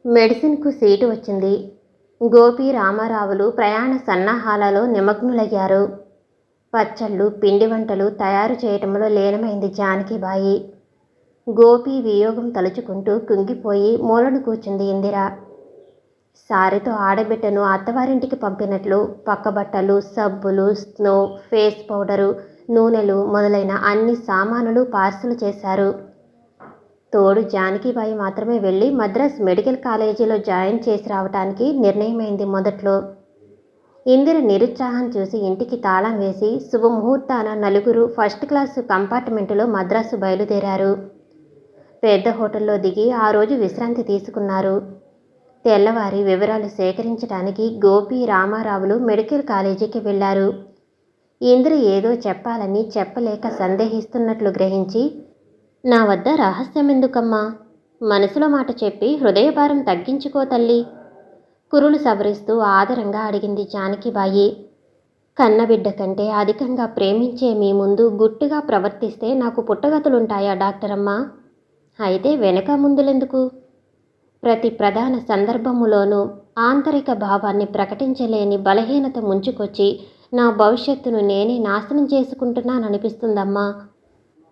మెడిసిన్కు seat వచ్చింది. గోపి రామారావులు ప్రయాణ సన్నాహాలలో నిమగ్నులయ్యారు. పచ్చళ్ళు, పిండి వంటలు తయారు చేయటంలో లీనమైంది జానకిబాయి. గోపి వియోగం తలుచుకుంటూ కుంగిపోయి మూలను కూర్చుంది ఇందిర. సారెతో ఆడబిడ్డను అత్తవారింటికి పంపినట్లు పక్కబట్టలు, సబ్బులు, స్నో, ఫేస్ పౌడరు, నూనెలు మొదలైన అన్ని సామానులు పార్సల్ చేశారు. తోడు జానకిబాయి మాత్రమే వెళ్ళి మద్రాస్ మెడికల్ కాలేజీలో జాయిన్ చేసి రావటానికి నిర్ణయమైంది మొదట్లో. ఇందిర నిరుత్సాహం చూసి ఇంటికి తాళం వేసి శుభముహూర్తాన నలుగురు ఫస్ట్ క్లాసు కంపార్ట్మెంటులో మద్రాసు బయలుదేరారు. పెద్ద హోటల్లో దిగి ఆ రోజు విశ్రాంతి తీసుకున్నారు. తెల్లవారి వివరాలు సేకరించడానికి గోపి రామారావులు మెడికల్ కాలేజీకి వెళ్లారు. ఇందిర ఏదో చెప్పాలని చెప్పలేక సందేహిస్తున్నట్లు గ్రహించి, నా వద్ద రహస్యమెందుకమ్మా, మనసులో మాట చెప్పి హృదయభారం తగ్గించుకో తల్లి, కురులు సవరిస్తూ ఆదరంగా అడిగింది జానకిబాయి. కన్నబిడ్డ కంటే అధికంగా ప్రేమించే మీ ముందు గుట్టుగా ప్రవర్తిస్తే నాకు పుట్టగతులుంటాయా డాక్టరమ్మా? అయితే వెనక ముందులెందుకు? ప్రతి ప్రధాన సందర్భములోనూ ఆంతరిక భావాన్ని ప్రకటించలేని బలహీనత ముంచుకొచ్చి నా భవిష్యత్తును నేనే నాశనం చేసుకుంటున్నాననిపిస్తుందమ్మా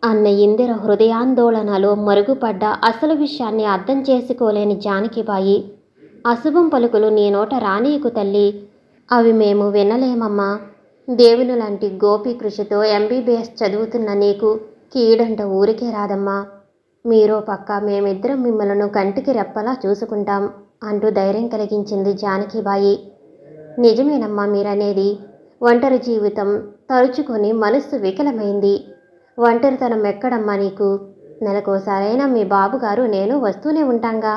అన్న ఇందిర హృదయాందోళనలో మరుగుపడ్డ అసలు విషయాన్ని అర్థం చేసుకోలేని జానకిబాయి, అశుభం పలుకులు నీ నోట రానీయకు తల్లి, అవి మేము వినలేమమ్మా. దేవుని లాంటి గోపి కృషితో MBBS చదువుతున్న నీకు కీడంట ఊరికే రాదమ్మా. మీరో పక్క మేమిద్దరం మిమ్మలను కంటికి రెప్పలా చూసుకుంటాం అంటూ ధైర్యం కలిగించింది జానకిబాయి. నిజమేనమ్మా మీరనేది. ఒంటరి జీవితం తలుచుకొని మనస్సు వికలమైంది. ఒంటరితనం ఎక్కడమ్మా నీకు? నెలకోసారైనా మీ బాబుగారు నేను వస్తూనే ఉంటాంగా.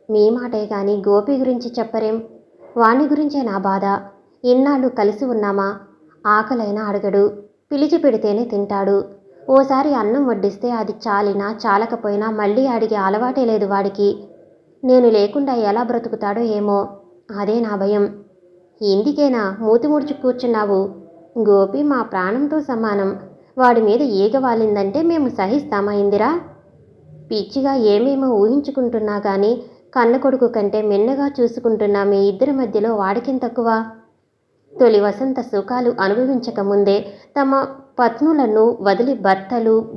మీ మాటే కానీ గోపి గురించి చెప్పరేం? వాణ్ణి గురించే నా బాధ. ఇన్నాళ్ళు కలిసి ఉన్నామా? ఆకలైనా అడగడు, పిలిచి పెడితేనే తింటాడు. ఓసారి అన్నం వడ్డిస్తే అది చాలినా చాలకపోయినా మళ్ళీ అడిగే అలవాటే లేదు వాడికి. నేను లేకుండా ఎలా బ్రతుకుతాడో ఏమో, అదే నా భయం. ఇందుకేనా మూతి ముడుచు కూర్చున్నావు? గోపి మా ప్రాణంతో సమానం. వాడి మీద ఈగ వాలిందంటే మేము సహిస్తామా ఇందిరా? పిచ్చిగా ఏమేమో ఊహించుకుంటున్నా కానీ కన్న కొడుకు కంటే మిన్నగా చూసుకుంటున్నా మీ ఇద్దరి మధ్యలో వాడికేం తక్కువ? తొలి వసంత సుఖాలు అనుభవించకముందే తమ పత్నులను వదిలి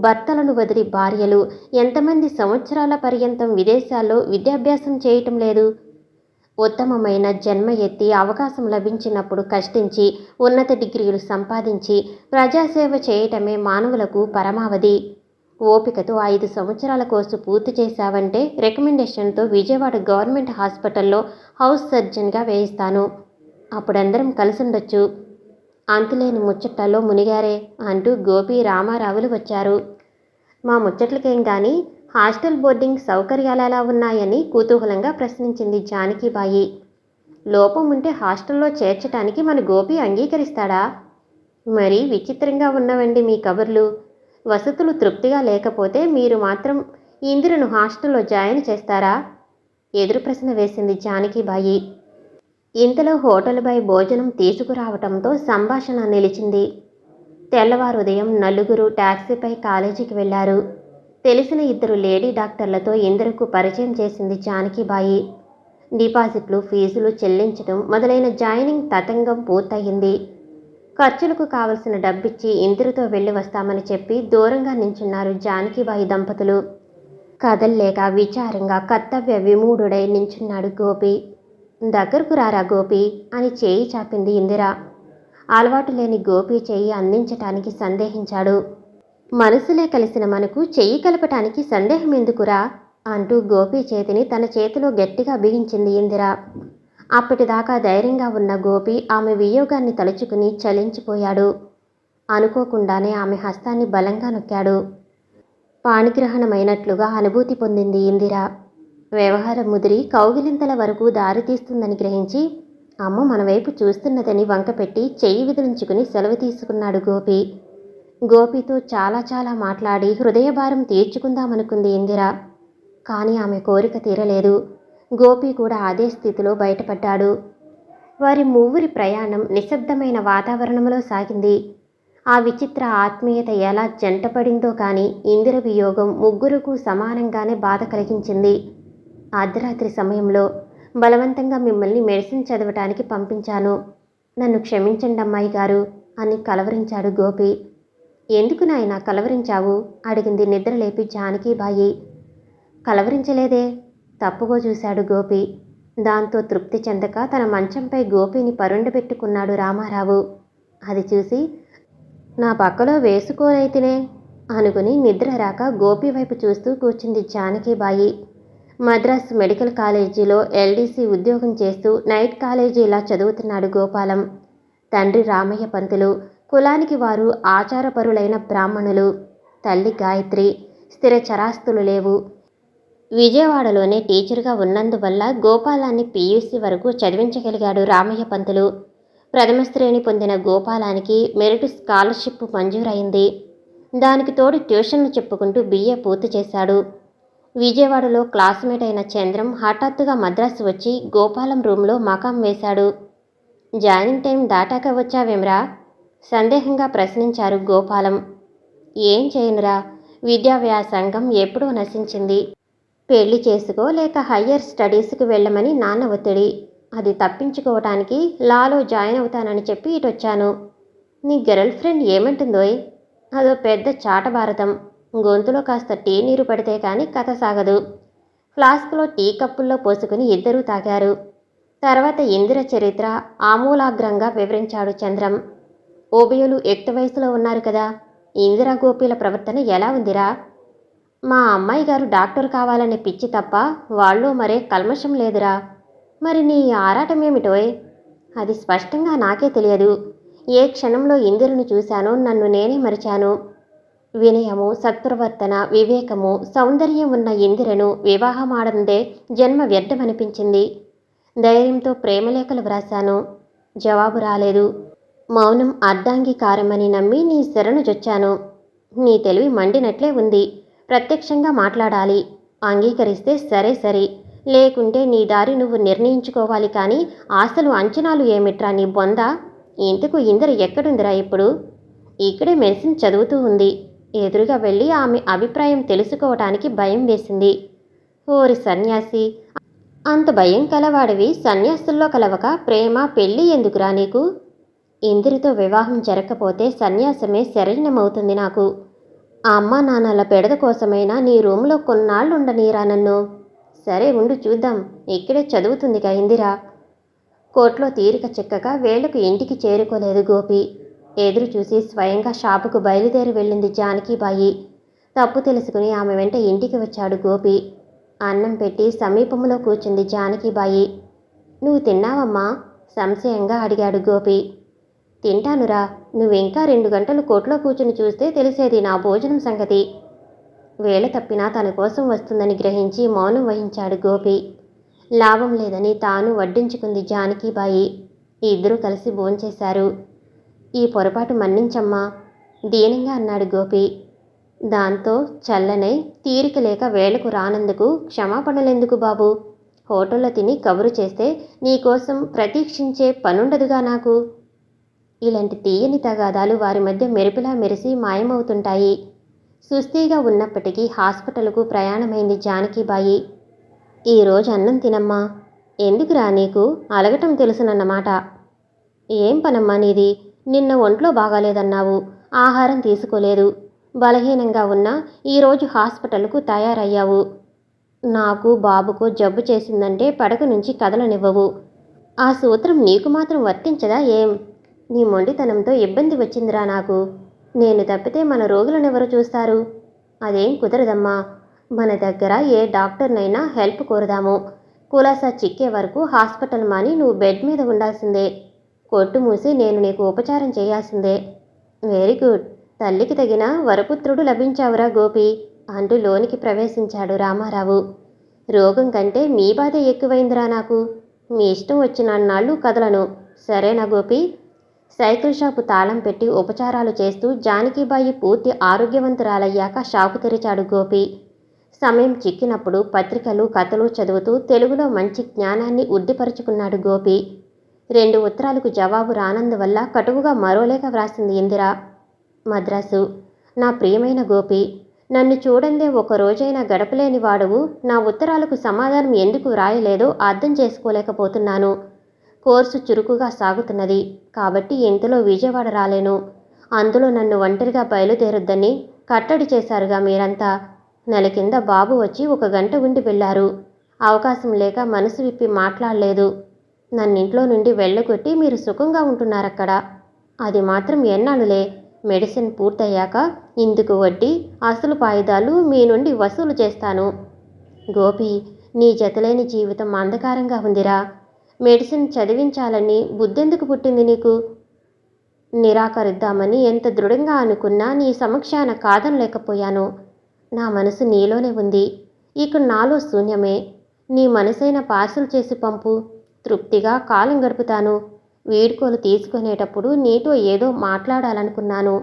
భర్తలను వదిలి భార్యలు ఎంతమంది సంవత్సరాల పర్యంతం విదేశాల్లో విద్యాభ్యాసం చేయటం లేదు? ఉత్తమమైన జన్మ ఎత్తి అవకాశం లభించినప్పుడు కష్టించి ఉన్నత డిగ్రీలు సంపాదించి ప్రజాసేవ చేయటమే మానవులకు పరమావధి. ఓపికతో 5 సంవత్సరాల కోర్సు పూర్తి చేశావంటే రికమెండేషన్తో విజయవాడ గవర్నమెంట్ హాస్పిటల్లో హౌస్ సర్జన్గా వేయిస్తాను. అప్పుడందరం కలిసుండొచ్చు. అంతులేని ముచ్చట్లలో మునిగారే అంటూ గోపి రామారావులు వచ్చారు. మా ముచ్చట్లకేం గాని హాస్టల్ బోర్డింగ్ సౌకర్యాలెలా ఉన్నాయని కుతూహలంగా ప్రశ్నించింది జానకిబాయి. లోపం ఉంటే హాస్టల్లో చేర్చటానికి మన గోపి అంగీకరిస్తాడా? మరీ విచిత్రంగా ఉన్నవండి మీ కబుర్లు. వసతులు తృప్తిగా లేకపోతే మీరు మాత్రం ఇందిరను హాస్టల్లో జాయిన్ చేస్తారా? ఎదురు ప్రశ్న వేసింది జానకిబాయి. ఇంతలో హోటల్ బాయ్ భోజనం తీసుకురావటంతో సంభాషణ నిలిచింది. తెల్లవారు ఉదయం నలుగురు టాక్సీపై కాలేజీకి వెళ్లారు. తెలిసిన 2 లేడీ డాక్టర్లతో ఇందిరకు పరిచయం చేసింది జానకిబాయి. డిపాజిట్లు, ఫీజులు చెల్లించడం మొదలైన జాయినింగ్ తతంగం పూర్తయింది. ఖర్చులకు కావలసిన డబ్బిచ్చి ఇందిరతో వెళ్ళి వస్తామని చెప్పి దూరంగా నించున్నారు జానకిబాయి దంపతులు. కదల్లేక విచారంగా కర్తవ్య విమూఢుడై నించున్నాడు గోపి. దగ్గరకు రారా గోపి అని చేయి చాపింది ఇందిర. అలవాటు లేని గోపి చెయ్యి అందించటానికి సందేహించాడు. మనసులే కలిసిన మనకు చెయ్యి కలపటానికి సందేహం ఎందుకురా అంటూ గోపి చేతిని తన చేతిలో గట్టిగా బిగించింది ఇందిర. అప్పటిదాకా ధైర్యంగా ఉన్న గోపి ఆమె వియోగాన్ని తలుచుకుని చలించిపోయాడు. అనుకోకుండానే ఆమె హస్తాన్ని బలంగా నొక్కాడు. పాణిగ్రహణమైనట్లుగా అనుభూతి పొందింది ఇందిర. వ్యవహారం ముదిరి కౌగిలింతల వరకు దారితీస్తుందని గ్రహించి అమ్మ మన వైపు చూస్తున్నదని వంకపెట్టి చెయ్యి విదిలించుకుని సెలవు తీసుకున్నాడు గోపి. గోపితో చాలా మాట్లాడి హృదయభారం తీర్చుకుందామనుకుంది ఇందిర. కానీ ఆమె కోరిక తీరలేదు. గోపి కూడా అదే స్థితిలో బయటపడ్డాడు. వారి మువ్వురి ప్రయాణం నిశ్శబ్దమైన వాతావరణంలో సాగింది. ఆ విచిత్ర ఆత్మీయత ఎలా జంటపడిందో కానీ ఇందిర వియోగం ముగ్గురుకు సమానంగానే బాధ కలిగించింది. అర్ధరాత్రి సమయంలో బలవంతంగా మిమ్మల్ని మెడిసిన్ చదవటానికి పంపించాను. నన్ను క్షమించండి అమ్మాయి గారు అని కలవరించాడు గోపి. ఎందుకు నాయనా కలవరించావు? అడిగింది నిద్రలేపి జానకీబాయి. కలవరించలేదే, తప్పుగా చూశాడు గోపి. దాంతో తృప్తి చెందక తన మంచంపై గోపిని పరుండబెట్టుకున్నాడు రామారావు. అది చూసి నా పక్కలో వేసుకోనైతినే అనుకుని నిద్ర రాక గోపి వైపు చూస్తూ కూర్చుంది జానకీబాయి. మద్రాసు మెడికల్ కాలేజీలో ఎల్డీసీ ఉద్యోగం చేస్తూ నైట్ కాలేజీలా చదువుతున్నాడు గోపాలం. తండ్రి రామయ్య పంతులు, కులానికి వారు ఆచారపరులైన బ్రాహ్మణులు. తల్లి గాయత్రి. స్థిర చరాస్తులు లేవు. విజయవాడలోనే టీచర్గా ఉన్నందువల్ల గోపాలాన్ని పీయూసీ వరకు చదివించగలిగాడు రామయ్య పంతులు. ప్రథమ శ్రేణి పొందిన గోపాలానికి మెరిట్ స్కాలర్షిప్ మంజూరైంది. దానికి తోడు ట్యూషన్లు చెప్పుకుంటూ BA పూర్తి చేశాడు. విజయవాడలో క్లాస్మేట్ అయిన చంద్రం హఠాత్తుగా మద్రాసు వచ్చి గోపాలం రూంలో మకాం వేశాడు. జాయినింగ్ టైం దాటాక వచ్చావేమ్రా? సందేహంగా ప్రశ్నించారు గోపాలం. ఏం చేయనురా, విద్యా వ్యాసంగం ఎప్పుడూ నశించింది. పెళ్లి చేసుకో లేక హయ్యర్ స్టడీస్కి వెళ్ళమని నాన్న ఒత్తిడి. అది తప్పించుకోవటానికి లాలో జాయిన్ అవుతానని చెప్పి ఇటొచ్చాను. నీ గర్ల్ ఫ్రెండ్ ఏమంటుందోయ్? అదో పెద్ద చాటభారతం. గొంతులో కాస్త టీ నీరు పడితే కానీ కథ సాగదు. ఫ్లాస్క్లో టీ కప్పుల్లో పోసుకుని ఇద్దరూ తాగారు. తర్వాత ఇందిర చరిత్ర ఆమూలాగ్రంగా వివరించాడు చంద్రం. ఓబియులు యుక్త వయసులో ఉన్నారు కదా, ఇందిరా గోపీల ప్రవర్తన ఎలా ఉందిరా? మా అమ్మాయి గారు డాక్టర్ కావాలనే పిచ్చి తప్ప వాళ్ళు మరే కల్మషం లేదురా. మరి నీ ఆరాటమేమిటోయ్? అది స్పష్టంగా నాకే తెలియదు. ఏ క్షణంలో ఇందిరను చూశానో నన్ను నేనే మరిచాను. వినయము, సత్ప్రవర్తన, వివేకము, సౌందర్యం ఉన్న ఇందిరను వివాహమాడందే జన్మ వ్యర్థమనిపించింది. ధైర్యంతో ప్రేమలేఖలు వ్రాశాను. జవాబు రాలేదు. మౌనం అర్ధాంగీకారమని నమ్మి నీ శరణు జొచ్చాను. నీ తెలివి మండినట్లే ఉంది. ప్రత్యక్షంగా మాట్లాడాలి. అంగీకరిస్తే సరే సరి, లేకుంటే నీ దారి నువ్వు నిర్ణయించుకోవాలి. కానీ ఆశలు అంచనాలు ఏమిట్రా నీ బొంద? ఇంతకు ఇందిర ఎక్కడుందిరా ఇప్పుడు? ఇక్కడే మెడిసిన్ చదువుతూ ఉంది. ఎదురుగా వెళ్ళి ఆమె అభిప్రాయం తెలుసుకోవటానికి భయం వేసింది. ఓరి సన్యాసి, అంత భయం కలవాడివి సన్యాసుల్లో కలవక ప్రేమ పెళ్ళి ఎందుకురా నీకు? ఇందిరితో వివాహం జరగకపోతే సన్యాసమే శరణ్యమవుతుంది నాకు. ఆ అమ్మా నాన్నల పెడద కోసమైనా నీ రూమ్లో కొన్నాళ్ళుండనీరా నన్ను. సరే ఉండు చూద్దాం. ఇక్కడే చదువుతుందిగా ఇందిరా. కోట్లో తీరిక చిక్కక వేళ్లకు ఇంటికి చేరుకోలేదు గోపి. ఎదురు చూసి స్వయంగా షాపుకు బయలుదేరి వెళ్ళింది జానకీబాయి. తప్పు తెలుసుకుని ఆమె వెంట ఇంటికి వచ్చాడు గోపి. అన్నం పెట్టి సమీపంలో కూర్చుంది జానకీబాయి. నువ్వు తిన్నావమ్మా? సంశయంగా అడిగాడు గోపి. తింటానురా. నువ్వింకా 2 గంటలు కోట్లో కూర్చుని చూస్తే తెలిసేది నా భోజనం సంగతి. వేళ తప్పినా తన కోసం వస్తుందని గ్రహించి మౌనం వహించాడు గోపి. లాభం లేదని తాను వడ్డించుకుంది జానకీబాయి. ఇద్దరూ కలిసి భోంచేశారు. ఈ పొరపాటు మన్నించమ్మా, దీనంగా అన్నాడు గోపి. దాంతో చల్లనై తీరిక లేక వేళకు రానందుకు క్షమాపణలెందుకు బాబు? హోటల్లో తిని కబురు చేస్తే నీకోసం ప్రతీక్షించే పనుండదుగా నాకు. ఇలాంటి తీయని తగాదాలు వారి మధ్య మెరుపులా మెరిసి మాయమవుతుంటాయి. సుస్థిగా ఉన్నప్పటికీ హాస్పిటల్కు ప్రయాణమైంది జానకీబాయి. ఈరోజు అన్నం తినమ్మా. ఎందుకురా నీకు అలగటం తెలుసునన్నమాట. ఏం పనమ్మా నీది? నిన్న ఒంట్లో బాగాలేదన్నావు, ఆహారం తీసుకోలేదు. బలహీనంగా ఉన్నా ఈరోజు హాస్పిటల్కు తయారయ్యావు. నాకు బాబుకు జబ్బు చేసిందంటే పడక నుంచి కదలనివ్వవు. ఆ సూత్రం నీకు మాత్రం వర్తించదా ఏం? నీ మొండితనంతో ఇబ్బంది వచ్చిందిరా నాకు. నేను తప్పితే మన రోగులనెవరు చూస్తారు? అదేం కుదరదమ్మా. మన దగ్గర ఏ డాక్టర్నైనా హెల్ప్ కోరదాము. కులాసా చిక్కే వరకు హాస్పిటల్ మాని నువ్వు బెడ్ మీద ఉండాల్సిందే. కొట్టు మూసి నేను నీకు ఉపచారం చేయాల్సిందే. Very good. తల్లికి తగిన వరపుత్రుడు లభించావురా గోపి అంటూ లోనికి ప్రవేశించాడు రామారావు. రోగం కంటే మీ బాధ ఎక్కువైందిరా నాకు. మీ ఇష్టం వచ్చినన్నాళ్ళు కదలను. సరేనా గోపి? సైకిల్ షాపు తాళం పెట్టి ఉపచారాలు చేస్తూ జానకీబాయి పూర్తి ఆరోగ్యవంతురాలయ్యాక షాపు తెరిచాడు గోపి. సమయం చిక్కినప్పుడు పత్రికలు, కథలు చదువుతూ తెలుగులో మంచి జ్ఞానాన్ని ఉడ్డిపరుచుకున్నాడు గోపి. 2 ఉత్తరాలకు జవాబు రానందువల్ల కటువుగా మరో లేఖ వ్రాసింది ఇందిర. మద్రాసు. నా ప్రియమైన గోపి, నన్ను చూడందే ఒక రోజైనా గడపలేని వాడువు నా ఉత్తరాలకు సమాధానం ఎందుకు వ్రాయలేదో అర్థం చేసుకోలేకపోతున్నాను. కోర్సు చురుకుగా సాగుతున్నది కాబట్టి ఇంతలో విజయవాడ రాలేను. అందులో నన్ను ఒంటరిగా బయలుదేరొద్దని కట్టడి చేశారుగా మీరంతా. నెల కింద బాబు వచ్చి 1 గంట ఉండి వెళ్ళారు. అవకాశం లేక మనసు విప్పి మాట్లాడలేదు. నన్నింట్లో నుండి వెళ్ళగొట్టి మీరు సుఖంగా ఉంటున్నారక్కడ. అది మాత్రం ఎన్నాళ్ళులే. మెడిసిన్ పూర్తయ్యాక ఇందుకు వడ్డీ అసలు వాయిదాలు మీ నుండి వసూలు చేస్తాను. గోపి, నీ జతలేని జీవితం అంధకారంగా ఉందిరా. మెడిసిన్ చదివించాలని బుద్ధెందుకు పుట్టింది నీకు? నిరాకరిద్దామని ఎంత దృఢంగా అనుకున్నా నీ సమక్షాన కాదనలేకపోయాను. నా మనసు నీలోనే ఉంది. ఇక నాలో శూన్యమే. నీ మనసైన పార్సల్ చేసి పంపు. తృప్తిగా కాలం గడుపుతాను. వీడ్కోలు తీసుకునేటప్పుడు నీతో ఏదో మాట్లాడాలనుకున్నాను.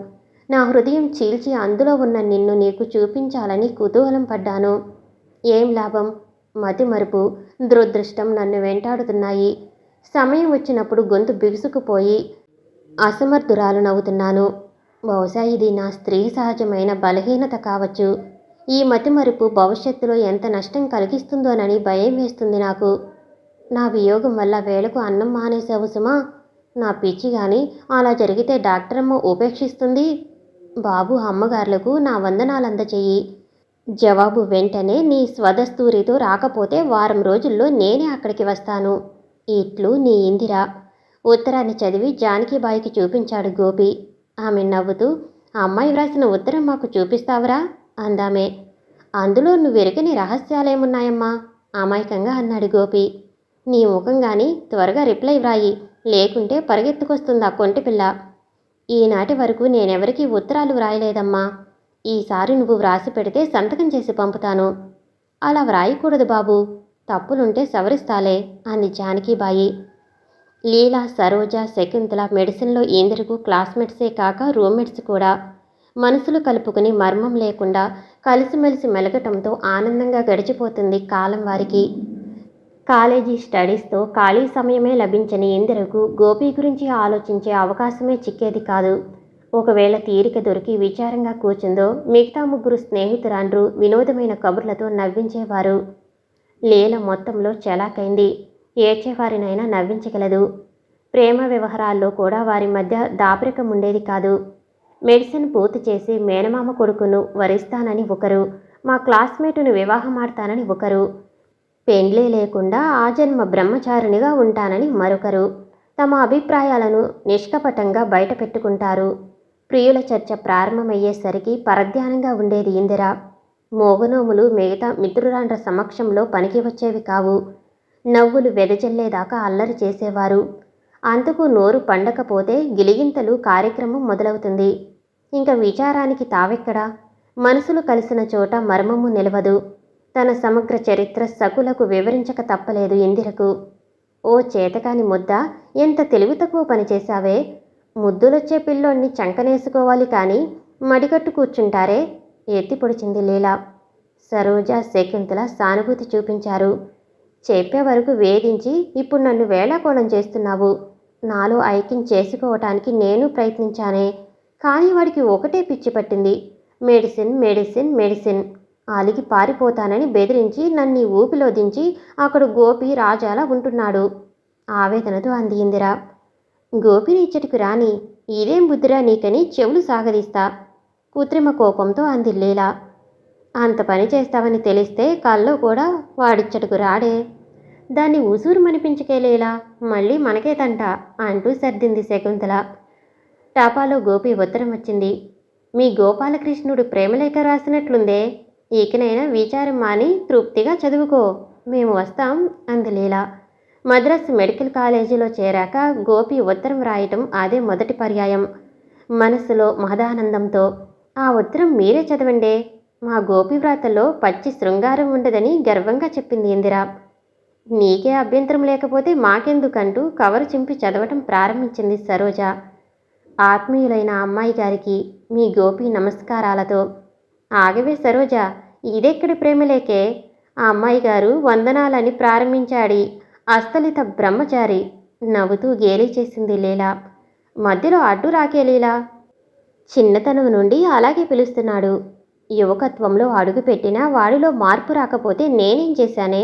నా హృదయం చీల్చి అందులో ఉన్న నిన్ను నీకు చూపించాలని కుతూహలం పడ్డాను. ఏం లాభం? మతిమరుపు, దురదృష్టం నన్ను వెంటాడుతున్నాయి. సమయం వచ్చినప్పుడు గొంతు బిగుసుకుపోయి అసమర్థురాలు నవ్వుతున్నాను. బహుశా ఇది నా స్త్రీ సహజమైన బలహీనత కావచ్చు. ఈ మతిమరుపు భవిష్యత్తులో ఎంత నష్టం కలిగిస్తుందోనని భయం వేస్తుంది నాకు. నా వియోగం వల్ల వేళకు అన్నం మానేశావు సుమా. నా పిచ్చి గాని అలా జరిగితే డాక్టరమ్మ ఉపేక్షిస్తుంది. బాబు అమ్మగారులకు నా వందనాలందచెయ్యి. జవాబు వెంటనే నీ స్వదస్తూరితో రాకపోతే వారం రోజుల్లో నేనే అక్కడికి వస్తాను. ఇట్లు నీ ఇందిర. ఉత్తరాన్ని చదివి జానకిబాయికి చూపించాడు గోపి. ఆమె నవ్వుతూ, ఆ అమ్మాయి వ్రాసిన ఉత్తరం మాకు చూపిస్తావరా అందామే. అందులో నువ్వెరుగని రహస్యాలేమున్నాయమ్మా అమాయకంగా అన్నాడు గోపి. నీ ముఖం గాని త్వరగా రిప్లై వ్రాయి, లేకుంటే పరిగెత్తుకొస్తుందా కొంటిపిల్ల. ఈనాటి వరకు నేనెవరికీ ఉత్తరాలు వ్రాయలేదమ్మా. ఈసారి నువ్వు వ్రాసి పెడితే సంతకం చేసి పంపుతాను. అలా వ్రాయకూడదు బాబు, తప్పులుంటే సవరిస్తాలే అంది జానకిబాయి. లీలా, సరోజ, శకుంతల మెడిసిన్లో ఇందరకు క్లాస్మేట్సే కాక రూమ్మేట్స్ కూడా. మనసులు కలుపుకుని మర్మం లేకుండా కలిసిమెలిసి మెలగటంతో ఆనందంగా గడిచిపోతుంది కాలం వారికి. కాలేజీ స్టడీస్తో ఖాళీ సమయమే లభించని ఇందిరకు గోపి గురించి ఆలోచించే అవకాశమే చిక్కేది కాదు. ఒకవేళ తీరిక దొరికి విచారంగా కూర్చుందో మిగతా 3 స్నేహితురాండ్రు వినోదమైన కబుర్లతో నవ్వించేవారు. లీల మొత్తంలో చలాకైంది. ఏడ్చేవారినైనా నవ్వించగలదు. ప్రేమ వ్యవహారాల్లో కూడా వారి మధ్య దాపరికం ఉండేది కాదు. మెడిసిన్ పూర్తి చేసి మేనమామ కొడుకును వరిస్తానని ఒకరు, మా క్లాస్మేటును వివాహమాడతానని ఒకరు, పెండ్లే లేకుండా ఆజన్మ బ్రహ్మచారిణిగా ఉంటానని మరొకరు తమ అభిప్రాయాలను నిష్కపటంగా బయట పెట్టుకుంటారు. ప్రియుల చర్చ ప్రారంభమయ్యేసరికి పరధ్యానంగా ఉండేది ఇందిర. మోగనోములు మిగతా మిత్రురాండ్ర సమక్షంలో పనికి వచ్చేవి కావు. నవ్వులు వెదజల్లేదాకా అల్లరి చేసేవారు. అందుకు నోరు పండకపోతే గిలిగింతలు కార్యక్రమం మొదలవుతుంది. ఇంకా విచారానికి తావెక్కడా? మనసులు కలిసిన చోట మర్మము నిలవదు. తన సమగ్ర చరిత్ర సకులకు వివరించక తప్పలేదు ఇందిరకు. ఓ చేతకాని ముద్ద, ఎంత తెలివి తక్కువ పనిచేశావే. ముద్దులొచ్చే పిల్లోన్ని చంకనేసుకోవాలి కానీ మడికట్టు కూర్చుంటారే ఎత్తి పొడిచింది లీల. సరోజ, శకుంతల సానుభూతి చూపించారు. చెప్పే వరకు వేధించి ఇప్పుడు నన్ను వేళాకోళం చేస్తున్నావు. నాలో ఐక్యం చేసుకోవటానికి నేను ప్రయత్నించానే, కానీ వాడికి ఒకటే పిచ్చి పట్టింది. Medicine medicine medicine. అలిగి పారిపోతానని బెదిరించి నన్ను ఊపిలో దించి అక్కడ గోపి రాజాలా ఉంటున్నాడు ఆవేదనతో అంది ఇందిర. గోపిని ఇచ్చటికి రాని, ఇదేం బుద్ధిరా నీకని చెవులు సాగదీస్తా కృత్రిమ కోపంతో అంది లీల. అంత పని చేస్తావని తెలిస్తే కల్లో కూడా వాడిచ్చటకు రాడే. దాన్ని ఉసూరుమనిపించకే లీలా, మళ్ళీ మనకే తంట అంటూ సర్దింది శకుంతల. టాపాలో గోపి ఉత్తరం వచ్చింది. మీ గోపాలకృష్ణుడు ప్రేమలేఖ రాసినట్లుందే. ఇకనైనా విచారం మాని తృప్తిగా చదువుకో, మేము వస్తాం అంది లీల. మద్రాసు మెడికల్ కాలేజీలో చేరాక గోపి ఉత్తరం రాయటం అదే మొదటి పర్యాయం. మనసులో మహదానందంతో, ఆ ఉత్తరం మీరే చదవండే, మా గోపి వ్రాతల్లో పచ్చి శృంగారం ఉండదని గర్వంగా చెప్పింది ఇందిర. నీకే అభ్యంతరం లేకపోతే మాకెందుకంటూ కవరు చింపి చదవటం ప్రారంభించింది సరోజ. ఆత్మీయులైన అమ్మాయి గారికి మీ గోపి నమస్కారాలతో. ఆగవే సరోజ, ఇదెక్కడి ప్రేమలేకే. ఆ అమ్మాయి గారు వందనాలని ప్రారంభించాడి అస్థలిత బ్రహ్మచారి నవ్వుతూ గేలి చేసింది లీల. మధ్యలో అడ్డు రాకే లీల. చిన్నతనం నుండి అలాగే పిలుస్తున్నాడు. యువకత్వంలో అడుగుపెట్టినా వాడిలో మార్పు రాకపోతే నేనేం చేశానే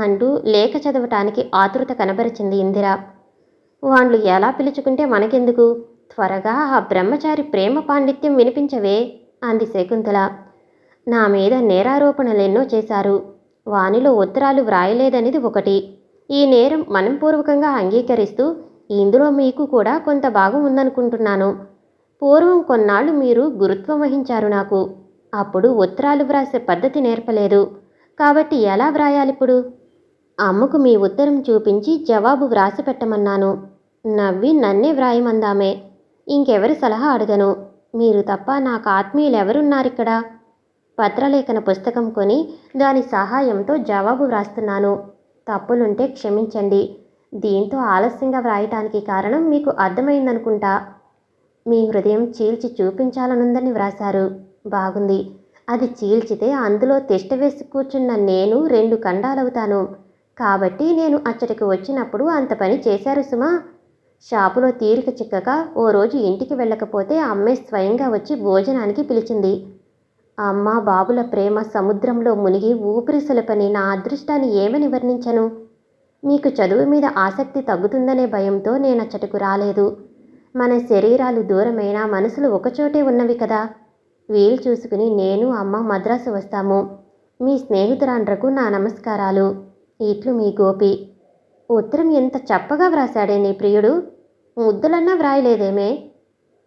అంటూ లేఖ చదవటానికి ఆతృత కనబరిచింది ఇందిర. వాళ్ళు ఎలా పిలుచుకుంటే మనకెందుకు, త్వరగా ఆ బ్రహ్మచారి ప్రేమ పాండిత్యం వినిపించవే అంది శకుంతల. నా మీద నేరారోపణలెన్నో చేశారు. వానిలో ఉత్తరాలు వ్రాయలేదనేది ఒకటి. ఈ నేరం మనపూర్వకంగా అంగీకరిస్తూ ఇందులో మీకు కూడా కొంత భాగం ఉందనుకుంటున్నాను. పూర్వం కొన్నాళ్ళు మీరు గురుత్వం వహించారు నాకు. అప్పుడు ఉత్తరాలు వ్రాసే పద్ధతి నేర్పలేదు. కాబట్టి ఎలా వ్రాయాలిప్పుడు? అమ్మకు మీ ఉత్తరం చూపించి జవాబు వ్రాసి పెట్టమన్నాను. నవ్వి నన్నే వ్రాయమందామే. ఇంకెవరి సలహా అడగను. మీరు తప్ప నాకు ఆత్మీయులెవరున్నారిక్కడ? పత్రలేఖన పుస్తకం కొని దాని సహాయంతో జవాబు వ్రాస్తున్నాను. తప్పులుంటే క్షమించండి. దీంతో ఆలస్యంగా వ్రాయటానికి కారణం మీకు అర్థమైందనుకుంటా. మీ హృదయం చీల్చి చూపించాలనుందని వ్రాశారు. బాగుంది. అది చీల్చితే అందులో తిష్టవేసి కూర్చున్న నేను 2 ఖండాలవుతాను. కాబట్టి నేను అచ్చటికి వచ్చినప్పుడు అంత పని చేశారు సుమా. షాపులో తీరిక చిక్కక ఓ రోజు ఇంటికి వెళ్ళకపోతే అమ్మే స్వయంగా వచ్చి భోజనానికి పిలిచింది. అమ్మ బాబుల ప్రేమ సముద్రంలో మునిగి ఊపిరిసలపని నా అదృష్టాన్ని ఏమని వర్ణించను? మీకు చదువు మీద ఆసక్తి తగ్గుతుందనే భయంతో నేనచ్చటకు రాలేదు. మన శరీరాలు దూరమైనా మనసులు ఒకచోటే ఉన్నవి కదా. వీలు చూసుకుని నేను అమ్మ మద్రాసు వస్తాము. మీ స్నేహితురాండ్రకు నా నమస్కారాలు. ఇట్లు మీ గోపి. ఉత్తరం ఎంత చప్పగా వ్రాశాడే నీ ప్రియుడు. ముద్దులన్నా వ్రాయలేదేమే.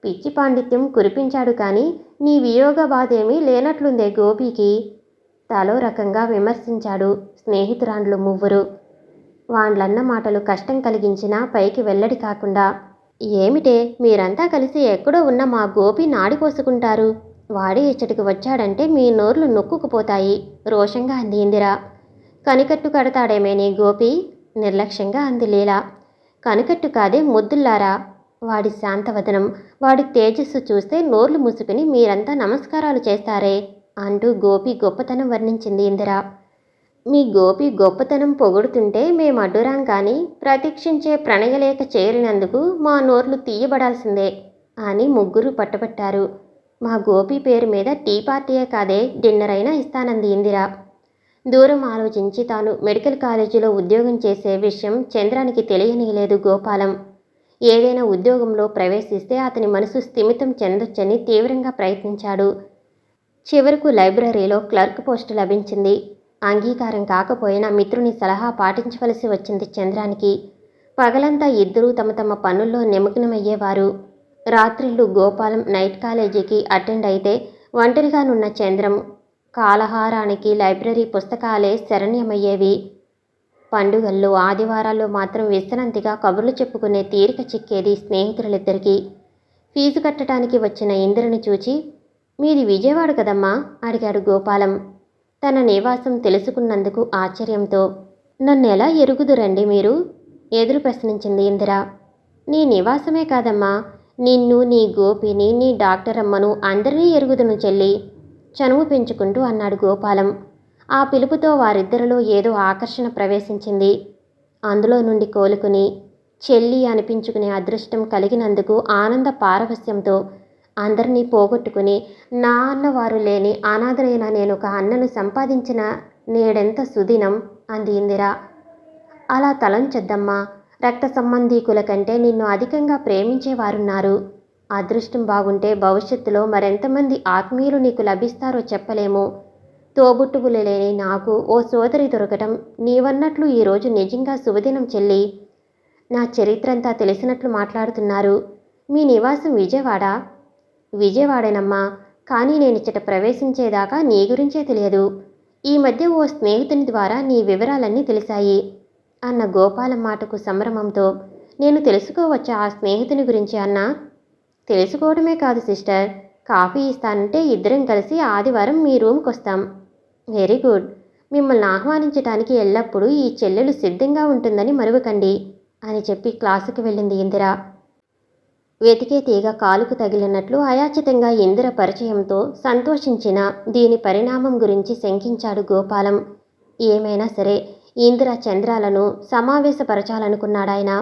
పిచ్చి పాండిత్యం కురిపించాడు కానీ నీ వియోగ బాధేమీ లేనట్లుందే గోపికి. తలో రకంగా విమర్శించాడు స్నేహితురాండ్లు మువ్వురు. వాండ్లన్న మాటలు కష్టం కలిగించినా పైకి వెల్లడి కాకుండా. ఏమిటే మీరంతా కలిసి ఎక్కడో ఉన్న మా గోపి నాడిపోసుకుంటారు. వాడి ఇచ్చటికి వచ్చాడంటే మీ నోర్లు నొక్కుకుపోతాయి రోషంగా అంది ఇందిర. కనికట్టు కడతాడేమే నీ గోపి నిర్లక్ష్యంగా అంది లీల. కనికట్టు కాదే ముద్దుల్లారా. వాడి శాంతవదనం, వాడి తేజస్సు చూస్తే నోర్లు మూసుకుని మీరంతా నమస్కారాలు చేస్తారే అంటూ గోపి గొప్పతనం వర్ణించింది ఇందిర. మీ గోపి గొప్పతనం పొగుడుతుంటే మేము అడ్డురాం కానీ ప్రతీక్షించే ప్రణయలేఖ చేరినందుకు మా నోర్లు తీయబడాల్సిందే అని ముగ్గురు పట్టుబట్టారు. మా గోపి పేరు మీద టీ పార్టీయే కాదే డిన్నర్ అయినా ఇస్తానంది ఇందిర. దూరం ఆలోచించి తాను మెడికల్ కాలేజీలో ఉద్యోగం చేసే విషయం చంద్రానికి తెలియనీయలేదు గోపాలం. ఏదైనా ఉద్యోగంలో ప్రవేశిస్తే అతని మనసు స్థిమితం చెందొచ్చని తీవ్రంగా ప్రయత్నించాడు. చివరకు లైబ్రరీలో క్లర్క్ పోస్టు లభించింది. అంగీకారం కాకపోయినా మిత్రుని సలహా పాటించవలసి వచ్చింది చంద్రానికి. పగలంతా ఇద్దరూ తమ తమ పనుల్లో నిమగ్నమయ్యేవారు. రాత్రిళ్ళు గోపాలం నైట్ కాలేజీకి అటెండ్ అయితే ఒంటరిగానున్న చంద్రం కాలహారానికి లైబ్రరీ పుస్తకాలే శరణ్యమయ్యేవి. పండుగల్లో ఆదివారాల్లో మాత్రం విశ్రాంతిగా కబుర్లు చెప్పుకునే తీరిక చిక్కేది స్నేహితులిద్దరికీ. ఫీజు కట్టడానికి వచ్చిన ఇందిరని చూచి మీది విజయవాడ కదమ్మా అడిగాడు గోపాలం తన నివాసం తెలుసుకున్నందుకు ఆశ్చర్యంతో. నన్నెలా ఎరుగుదురండి మీరు ఎదురు ప్రశ్నించింది ఇందిర. నీ నివాసమే కాదమ్మా, నిన్ను, నీ గోపిని, నీ డాక్టరమ్మను అందరినీ ఎరుగుదును చెల్లి చనువు పెంచుకుంటూ అన్నాడు గోపాలం. ఆ పిలుపుతో వారిద్దరిలో ఏదో ఆకర్షణ ప్రవేశించింది. అందులో నుండి కోలుకుని చెల్లి అనిపించుకునే అదృష్టం కలిగినందుకు ఆనంద పారవస్యంతో అందరినీ పోగొట్టుకుని నా అన్నవారు లేని అనాథరైన నేనొక అన్నను సంపాదించిన నేడెంత సుదినం అంది ఇందిర. అలా తలంచొద్దమ్మా. రక్త సంబంధీకుల కంటే నిన్ను అధికంగా ప్రేమించేవారున్నారు. అదృష్టం బాగుంటే భవిష్యత్తులో మరెంతమంది ఆత్మీయులు నీకు లభిస్తారో చెప్పలేము. తోబుట్టువులు లేని నాకు ఓ సోదరి దొరకటం నీవన్నట్లు ఈరోజు నిజంగా శుభదినం చెల్లి. నా చరిత్రంతా తెలిసినట్లు మాట్లాడుతున్నారు. మీ నివాసం విజయవాడ? విజయవాడేనమ్మా, కానీ నేనిచ్చట ప్రవేశించేదాకా నీ గురించే తెలియదు. ఈ మధ్య ఓ స్నేహితుని ద్వారా నీ వివరాలన్నీ తెలిసాయి అన్న గోపాలం మాటకు సంభ్రమంతో నేను తెలుసుకోవచ్చా ఆ స్నేహితుని గురించి అన్నా? తెలుసుకోవడమే కాదు సిస్టర్, కాఫీ ఇస్తానంటే ఇద్దరం కలిసి ఆదివారం మీ రూమ్కి వస్తాం. Very good. మిమ్మల్ని ఆహ్వానించటానికి ఎల్లప్పుడూ ఈ చెల్లెలు సిద్ధంగా ఉంటుందని మరువకండి అని చెప్పి క్లాసుకు వెళ్ళింది ఇందిర. వెతికే తీగ కాలుకు తగిలినట్లు అయాచితంగా ఇందిర పరిచయంతో సంతోషించిన దీని పరిణామం గురించి శంకించాడు గోపాలం. ఏమైనా సరే ఇందిర చంద్రాలను సమావేశపరచాలనుకున్నాడాయన.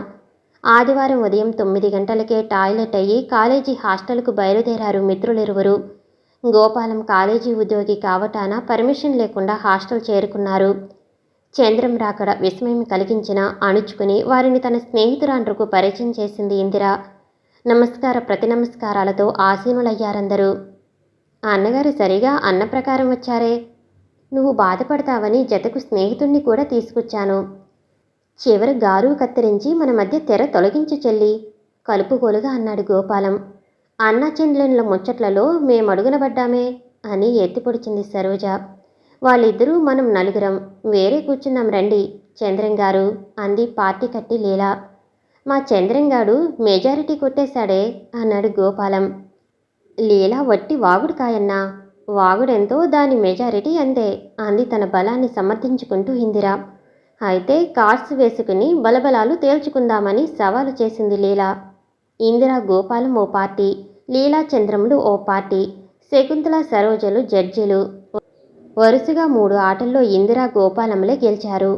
ఆదివారం ఉదయం 9 గంటలకే టాయిలెట్ అయ్యి కాలేజీ హాస్టల్కు బయలుదేరారు మిత్రులిరువురు. గోపాలం కాలేజీ ఉద్యోగి కావటాన పర్మిషన్ లేకుండా హాస్టల్ చేరుకున్నారు. చంద్రం రాకడ విస్మయం కలిగించిన అణుచుకుని వారిని తన స్నేహితురాండ్రకు పరిచయం చేసింది ఇందిర. నమస్కార ప్రతి నమస్కారాలతో ఆసీనులయ్యారందరూ. అన్నగారు సరిగా అన్న ప్రకారం వచ్చారే. నువ్వు బాధపడతావని జతకు స్నేహితుణ్ణి కూడా తీసుకొచ్చాను. చివరి గారు కత్తిరించి మన మధ్య తెర తొలగించు చెల్లి, కలుపుగోలుగా అన్నాడు గోపాలం. అన్నా చెల్లెళ్ళ ముచ్చట్లలో మేమడుగున పడ్డామే అని ఎత్తిపొడిచింది సరోజ. వాళ్ళిద్దరూ మనం నలుగురం వేరే కూర్చున్నాం రండి చంద్రంగారు అంది పార్టీ కట్టి లీలా. మా చంద్రంగాడు మెజారిటీ కొట్టేశాడే అన్నాడు గోపాలం. లీలా వట్టి వాగుడు కాయన్నా, వాగుడెంతో దాని మెజారిటీ అంతే అంది తన బలాన్ని సమర్థించుకుంటూ ఇందిర. అయితే కార్డ్స్ వేసుకుని బలబలాలు తేల్చుకుందామని సవాలు చేసింది లీలా. ఇందిర గోపాలం ఓ పార్టీ, లీలా చంద్రములు ఓ పార్టీ, శకుంతల సరోజలు జడ్జీలు. వరుసగా 3 ఆటల్లో ఇందిర గోపాలములే గెలిచారు.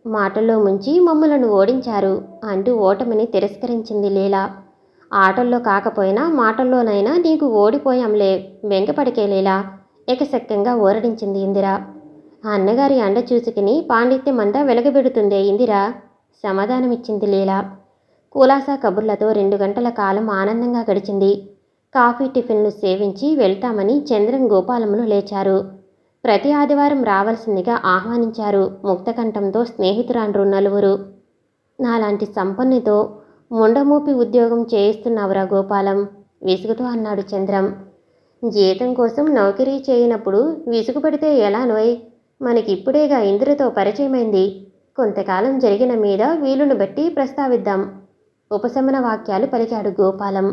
మాటల్లో ముంచి మమ్ములను ఓడించారు అంటూ ఓటమిని తిరస్కరించింది లీలా. ఆటల్లో కాకపోయినా మాటల్లోనైనా నీకు ఓడిపోయాంలే, బెంగపడికే లీలా ఎకసక్కంగా ఊరడించింది ఇందిర. అన్నగారి అండ చూసుకుని పాండిత్యమంతా వెలగబెడుతుందే ఇందిర సమాధానమిచ్చింది లీలా. కులాసా కబుర్లతో 2 గంటల కాలం ఆనందంగా గడిచింది. కాఫీ టిఫిన్లు సేవించి వెళ్తామని చంద్రం గోపాలములు లేచారు. ప్రతి ఆదివారం రావాల్సిందిగా ఆహ్వానించారు ముక్తకంఠంతో స్నేహితురాండ్రు నలుగురు. నాలాంటి సంపన్నితో ముండమూపి ఉద్యోగం చేయిస్తున్నావురా గోపాలం విసుగుతో అన్నాడు చంద్రం. జీతం కోసం నౌకరీ చేయనప్పుడు విసుగు పడితే ఎలా నోయ్, మనకిప్పుడేగా ఇందిరతో పరిచయమైంది, కొంతకాలం జరిగిన మీద వీలును బట్టి ప్రస్తావిద్దాం ఉపశమన వాక్యాలు పలికాడు గోపాలం.